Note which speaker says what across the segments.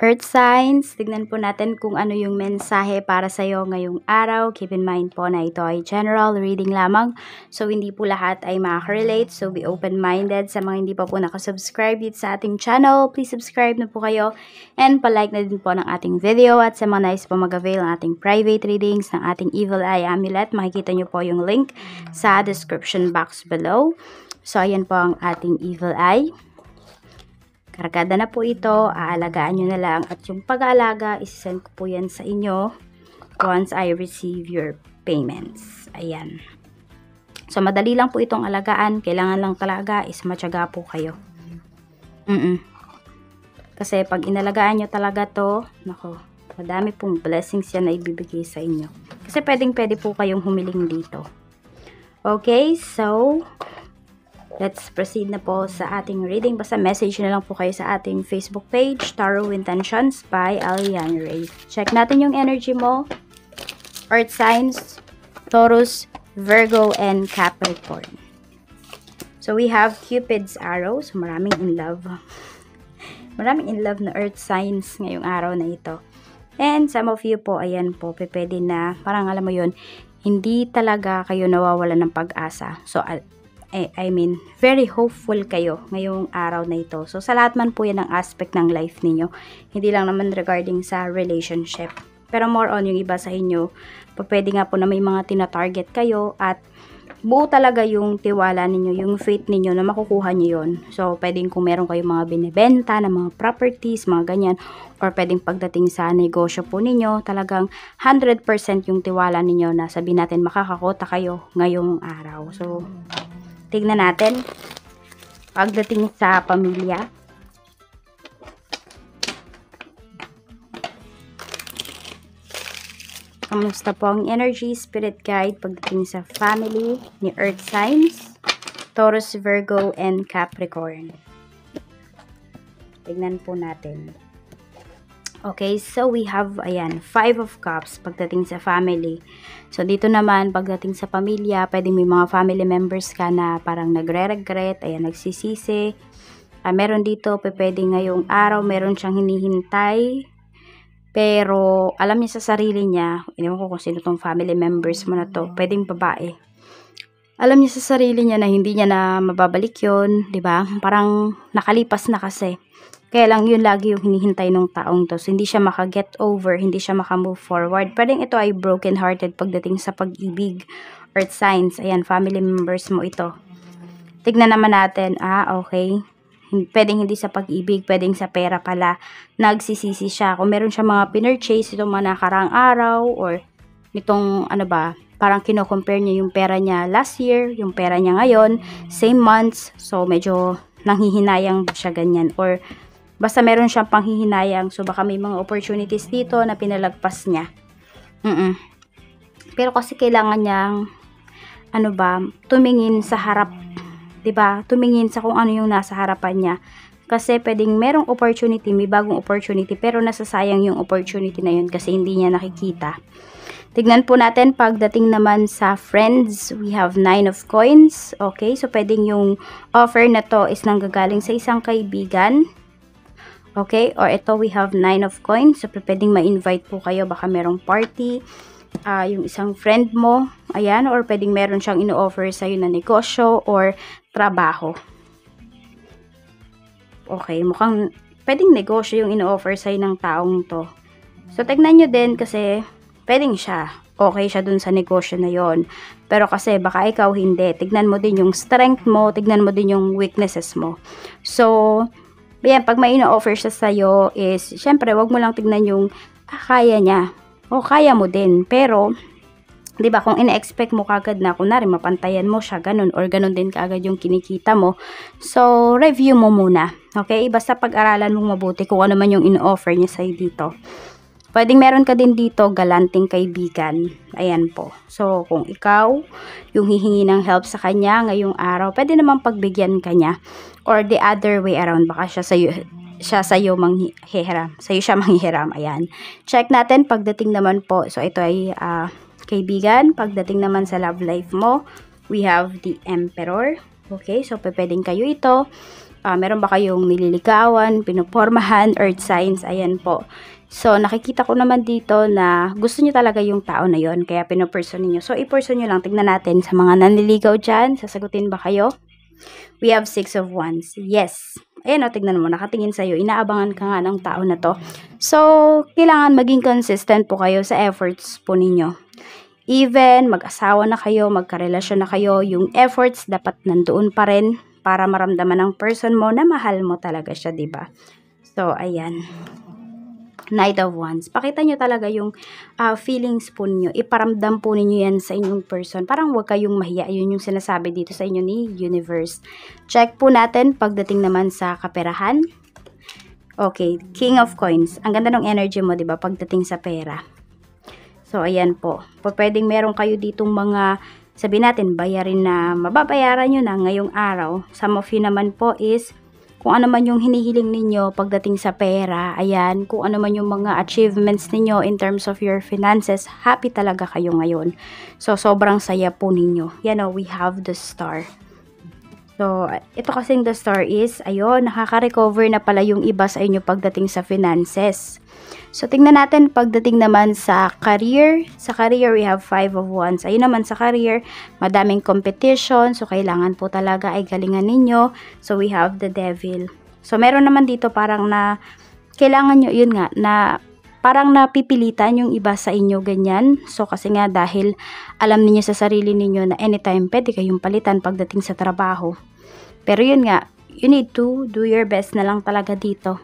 Speaker 1: Earth signs, tignan po natin kung ano yung mensahe para sa iyo ngayong araw. Keep in mind po na ito ay general reading lamang. So, hindi po lahat ay makaka-relate. So, be open-minded. Sa mga hindi pa po nakasubscribe dito sa ating channel, please subscribe na po kayo. And palike na din po ng ating video. At sa mga nais po mag-avail ng ating private readings ng ating Evil Eye Amulet, makikita nyo po yung link sa description box below. So, ayan po ang ating Evil Eye. Kargada na po ito, aalagaan nyo na lang at yung pag-aalaga, isisend ko po yan sa inyo once I receive your payments. Ayan. So, madali lang po itong alagaan. Kailangan lang talaga is matyaga po kayo. Kasi pag inalagaan nyo talaga to, nako, madami pong blessings yan na ibibigay sa inyo. Kasi pwede po kayong humiling dito. Okay, so let's proceed na po sa ating reading. Basta message na lang po kayo sa ating Facebook page, Tarot Intentions by Alian Ray. Check natin yung energy mo. Earth signs, Taurus, Virgo, and Capricorn. So, we have Cupid's arrow. So, maraming in love. Maraming in love na earth signs ngayong araw na ito. And some of you po, ayan po, pwede na, parang alam mo yun, hindi talaga kayo nawawala ng pag-asa. So, I mean, very hopeful kayo ngayong araw na ito. So, sa lahat man po yan ang aspect ng life ninyo. Hindi lang naman regarding sa relationship. Pero more on yung iba sa inyo, pwede nga po na may mga tina-target kayo at buo talaga yung tiwala ninyo, yung faith ninyo na makukuha nyo yun. So, pwedeng kung meron kayong mga binibenta na mga properties, mga ganyan, or pwedeng pagdating sa negosyo po ninyo, talagang 100% yung tiwala ninyo na sabihin natin makakakota kayo ngayong araw. So, tignan natin pagdating sa pamilya. Kamusta po ang energy, spirit guide pagdating sa family ni Earth signs, Taurus, Virgo, and Capricorn. Tignan po natin. Okay, so we have, ayan, 5 of Cups pagdating sa family. So, dito naman, pagdating sa pamilya, pwedeng may mga family members ka na parang nagre-regret, ayan, nagsisisi. Meron dito, pwede ngayong araw, meron siyang hinihintay. Pero, alam niya sa sarili niya, hindi ko kung sino tong family members mo na to, pwedeng babae. Alam niya sa sarili niya na hindi niya na mababalik yun, di ba? Parang nakalipas na kasi. Kaya lang yun lagi yung hinihintay ng taong to. So, hindi siya maka-get over, hindi siya maka-move forward. Pwedeng ito ay broken-hearted pagdating sa pag-ibig. Earth signs, ayan, family members mo ito. Tignan naman natin, okay. Pwedeng hindi sa pag-ibig, pwedeng sa pera pala. Nagsisisi siya. Kung meron siya mga pinurchase itong mga nakaraang araw, or nitong, parang kino-compare niya yung pera niya last year, yung pera niya ngayon, same months. So, medyo nanghihinayang siya ganyan. Or, basta meron siyang panghihinayang. So, baka may mga opportunities dito na pinalagpas niya. Pero kasi kailangan niyang, tumingin sa harap. 'Di ba? Tumingin sa kung ano yung nasa harapan niya. Kasi pwedeng merong opportunity, may bagong opportunity, pero nasasayang yung opportunity na yun kasi hindi niya nakikita. Tignan po natin pagdating naman sa friends, we have 9 of coins. Okay, so pwedeng yung offer na to is nanggagaling sa isang kaibigan. Okay, or ito we have 9 of coins. So, pwedeng ma-invite po kayo. Baka merong party. Yung isang friend mo. Ayan, or pwedeng meron siyang ino-offer sa'yo na negosyo or trabaho. Okay, mukhang pwedeng negosyo yung ino-offer sa'yo ng taong to. So, tignan nyo din kasi pwedeng siya. Okay siya dun sa negosyo na yon. Pero kasi baka ikaw hindi. Tignan mo din yung strength mo. Tignan mo din yung weaknesses mo. So, yan, pag may ino-offer siya sa'yo is, syempre, wag mo lang tignan yung, kaya niya. O, kaya mo din. Pero, di ba, kung ina-expect mo kagad na, kunwari, mapantayan mo siya, ganun, or ganun din kagad yung kinikita mo. So, review mo muna. Okay? Basta pag-aralan mong mabuti kung ano man yung ino-offer niya sa'yo dito. Pwedeng meron ka din dito, galanting kaibigan. Ayan po. So, kung ikaw, yung hihingi ng help sa kanya ngayong araw, pwede naman pagbigyan ka niya. Or the other way around, baka siya sa'yo manghihiram. Sa'yo siya manghihiram. Ayan. Check natin pagdating naman po. So, ito ay kaibigan. Pagdating naman sa love life mo, we have the Emperor. Okay, so pwedeng kayo ito. meron ba kayong nililigawan, pinupormahan, earth signs, ayan po. So, nakikita ko naman dito na gusto nyo talaga yung tao na yon, kaya pinuperson niyo. So, i-person nyo lang. Tignan natin sa mga nanliligaw dyan. Sasagutin ba kayo? We have 6 of Wands. Yes. Ayan o, tignan mo, nakatingin sa'yo. Inaabangan ka nga ng tao na to. So, kailangan maging consistent po kayo sa efforts po ninyo. Even mag-asawa na kayo, magkarelasyon na kayo, yung efforts dapat nandoon pa rin para maramdaman ng person mo na mahal mo talaga siya, diba? So, ayan. Knight of Wands. Pakita nyo talaga yung feelings po ninyo. Iparamdam po ninyo yan sa inyong person. Parang huwag kayong mahiya. Yun yung sinasabi dito sa inyo ni Universe. Check po natin pagdating naman sa kaperahan. Okay, King of Coins. Ang ganda ng energy mo, diba? Pagdating sa pera. So, ayan po. Pwedeng meron kayo ditong mga, sabihin natin, bayarin na mababayaran nyo na ngayong araw. Some of you naman po is kung ano man yung hinihiling ninyo pagdating sa pera, ayan, kung ano man yung mga achievements ninyo in terms of your finances, happy talaga kayo ngayon. So, sobrang saya po ninyo. Yan o, we have the Star. So, ito kasing the Star is, ayun, nakaka-recover na pala yung iba sa inyo pagdating sa finances. So, tingnan natin pagdating naman sa career. Sa career, we have 5 of Wands. Ayun naman sa career, madaming competition. So, kailangan po talaga ay galingan ninyo. So, we have the Devil. So, meron naman dito parang na, kailangan nyo, yun nga, na parang napipilitan yung iba sa inyo, ganyan. So, kasi nga dahil alam niyo sa sarili ninyo na anytime pwede kayong palitan pagdating sa trabaho. Pero yun nga, you need to do your best na lang talaga dito.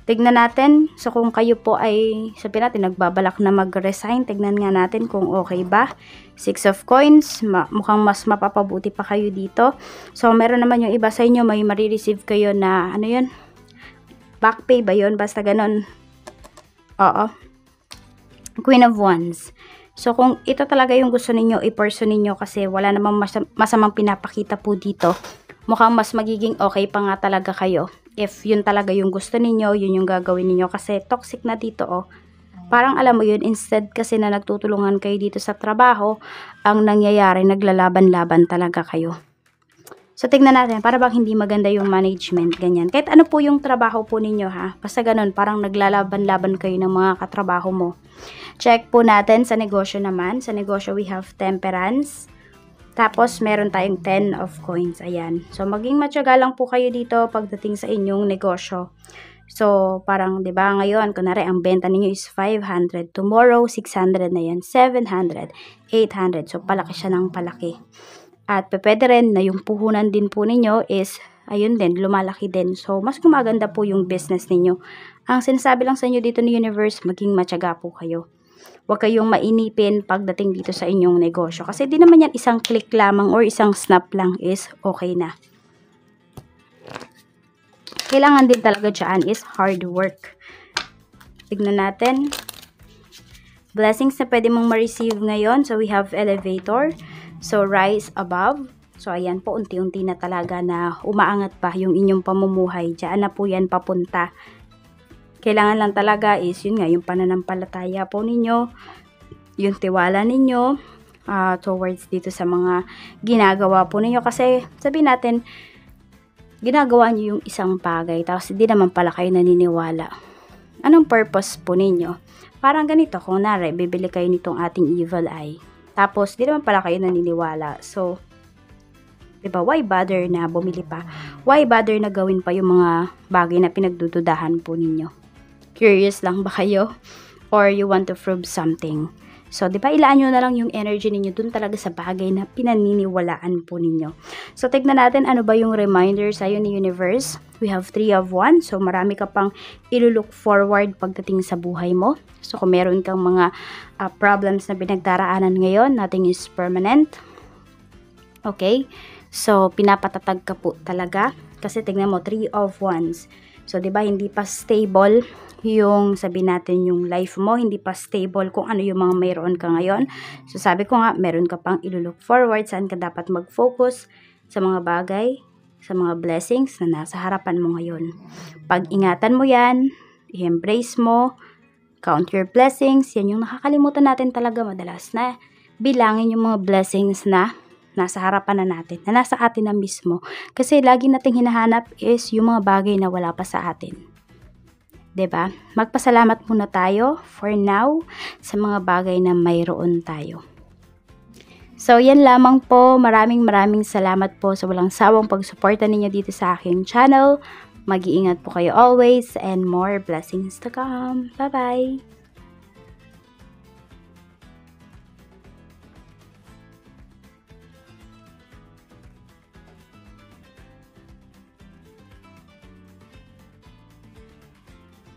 Speaker 1: Tignan natin, so kung kayo po ay, sabihin natin, nagbabalak na mag-resign, tignan nga natin kung okay ba. 6 of Coins, mukhang mas mapapabuti pa kayo dito. So, meron naman yung iba sa inyo, may marireceive kayo na, ano yun? Back pay ba yun? Basta ganon. Oo. Queen of Wands. So, kung ito talaga yung gusto ninyo, i-person ninyo kasi wala namang masamang pinapakita po dito. Mukhang mas magiging okay pa nga talaga kayo. If yun talaga yung gusto ninyo, yun yung gagawin ninyo. Kasi toxic na dito, oh. Parang alam mo yun, instead kasi na nagtutulungan kayo dito sa trabaho, ang nangyayari, naglalaban-laban talaga kayo. So, tignan natin, para bang hindi maganda yung management, ganyan. Kahit ano po yung trabaho po ninyo, ha? Basta ganun, parang naglalaban-laban kayo ng mga katrabaho mo. Check po natin sa negosyo naman. Sa negosyo, we have Temperance. Tapos, meron tayong 10 of Coins. Ayan. So, maging matyaga lang po kayo dito pagdating sa inyong negosyo. So, parang, di ba ngayon, kunwari, ang benta ninyo is 500. Tomorrow, 600 na yan. 700, 800. So, palaki siya ng palaki. At pwede rin na yung puhunan din po ninyo is, ayun din, lumalaki din. So, mas gumaganda po yung business ninyo. Ang sinasabi lang sa inyo dito ni Universe, maging matyaga po kayo. Huwag kayong mainipin pagdating dito sa inyong negosyo. Kasi di naman yan isang click lamang or isang snap lang is okay na. Kailangan din talaga dyan is hard work. Tignan natin. Blessings na pwede mong ma-receive ngayon. So, we have Elevator. So, rise above. So, ayan po, unti-unti na talaga na umaangat pa yung inyong pamumuhay. Diyan na po yan papunta. Kailangan lang talaga is, yun nga, yung pananampalataya po ninyo, yung tiwala ninyo, towards dito sa mga ginagawa po ninyo. Kasi, sabihin natin, ginagawa nyo yung isang bagay, tapos hindi naman pala kayo naniniwala. Anong purpose po ninyo? Parang ganito, kung nari, bibili kayo nitong ating evil eye. Tapos, di naman pala kayo naniniwala. So, diba, why bother na bumili pa? Why bother na gawin pa yung mga bagay na pinagdududahan po ninyo? Curious lang ba kayo? Or you want to prove something? So, diba, ilaan nyo na lang yung energy ninyo dun talaga sa bagay na pinaniniwalaan po ninyo. So, tignan natin ano ba yung reminder sa'yo ni Universe. We have 3 of Wands. So, marami ka pang ilulook forward pagdating sa buhay mo. So, kung meron kang mga problems na pinagdaraanan ngayon, nothing is permanent. Okay? So, pinapatatag ka po talaga. Kasi tignan mo, 3 of Wands. So, diba, hindi pa stable yung, sabi natin, yung life mo, hindi pa stable kung ano yung mga mayroon ka ngayon. So, sabi ko nga, meron ka pang ilulook forward, saan ka dapat mag-focus sa mga bagay, sa mga blessings na nasa harapan mo ngayon. Pag-ingatan mo yan, i-embrace mo, count your blessings, yan yung nakakalimutan natin talaga madalas na bilangin yung mga blessings na nasa harapan na natin, na nasa atin na mismo. Kasi lagi nating hinahanap is yung mga bagay na wala pa sa atin. 'Di ba? Magpasalamat muna tayo for now sa mga bagay na mayroon tayo. So, yan lamang po. Maraming salamat po sa walang sawang pagsuporta ninyo dito sa aking channel. Mag-iingat po kayo always and more blessings to come. Bye-bye!